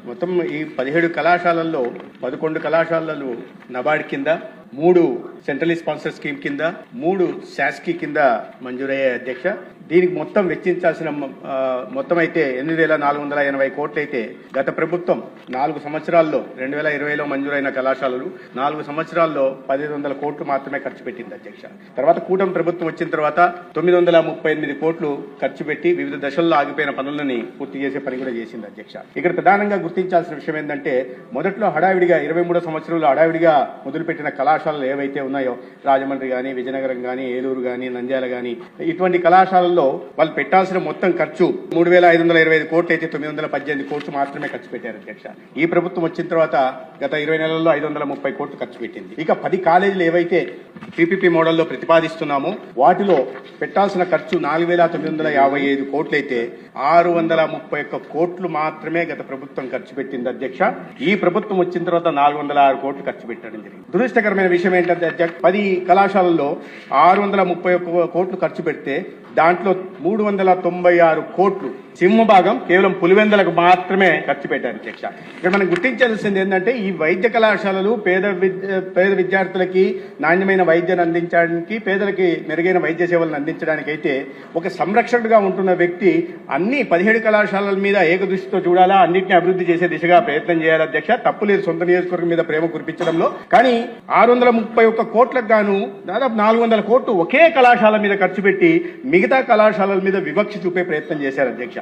మొత్తం ఈ 17 కళాశాలల్లో 11 కళాశాలలు నబార్డ్ కింద, 3 సెంట్రల్ స్పాన్సర్ స్కీమ్ కింద, 3 శాస్కీ కింద మంజూరయ్యే అధ్యక్ష. దీనికి మొత్తం వెచ్చించాల్సిన మొత్తం అయితే 8,480 కోట్లు అయితే గత ప్రభుత్వం 4 సంవత్సరాల్లో 2020లో మంజూరైన కళాశాలలు 4 సంవత్సరాల్లో 1,500 కోట్లు మాత్రమే ఖర్చు పెట్టింది అధ్యక్ష. తర్వాత కూటమి ప్రభుత్వం వచ్చిన తర్వాత 938 కోట్లు ఖర్చు పెట్టి వివిధ దశల్లో ఆగిపోయిన పనులని పూర్తి చేసే పని కూడా చేసింది అధ్యక్ష. ఇక్కడ ప్రధానంగా గుర్తించాల్సిన విషయం ఏంటంటే మొదట్లో హడావిడిగా 23 సంవత్సరంలో హడావిడిగా మొదలుపెట్టిన కళాశాలలు ఏవైతే ఉన్నాయో రాజమండ్రి గానీ, విజయనగరం గానీ, ఏలూరు గానీ, నంద్యాల గానీ ఇటువంటి కళాశాలల్లో వాళ్ళు పెట్టాల్సిన మొత్తం ఖర్చు 3,525 కోట్లు అయితే 918 కోట్లు మాత్రమే ఖర్చు పెట్టారు అధ్యక్ష. ఈ ప్రభుత్వం వచ్చిన తర్వాత గత 20 నెలల్లో 530 కోట్లు ఖర్చు పెట్టింది. ఇక 10 కాలేజీలు ఏవైతే పీపీపీ మోడల్లో ప్రతిపాదిస్తున్నామో వాటిలో పెట్టాల్సిన ఖర్చు 4,955 కోట్లు అయితే 631 కోట్లు మాత్రమే గత ప్రభుత్వం ఖర్చు పెట్టింది అధ్యక్ష. ఈ ప్రభుత్వం వచ్చిన తర్వాత 406 కోట్లు ఖర్చు పెట్టడం జరిగింది. దురదృష్టకరమైన విషయం ఏంటంటే అధ్యక్ష, 10 కళాశాలల్లో 631 కోట్లు ఖర్చు పెడితే దాంట్లో 396 కోట్లు సింహభాగం కేవలం పులివెందులకు మాత్రమే ఖర్చు పెట్టారు అధ్యక్ష. ఇక్కడ మనం గుర్తించాల్సింది ఏంటంటే ఈ వైద్య కళాశాలలు పేద విద్యార్థులకి నాణ్యమైన వైద్యాన్ని అందించడానికి, పేదలకి మెరుగైన వైద్య సేవలను అందించడానికి అయితే ఒక సంరక్షకుడిగా ఉంటున్న వ్యక్తి అన్ని 17 కళాశాలల మీద ఏకదృష్టితో చూడాలా, అన్నింటినీ అభివృద్ధి చేసే దిశగా ప్రయత్నం చేయాలి అధ్యక్ష. తప్పులేదు సొంత నియోజకవర్గం మీద ప్రేమ కురిపించడంలో, కానీ 631 కోట్లకు గాను దాదాపు 400 కోట్లు ఒకే కళాశాల మీద ఖర్చు పెట్టి మిగతా కళాశాలల మీద వివక్ష చూపే ప్రయత్నం చేశారు అధ్యక్ష.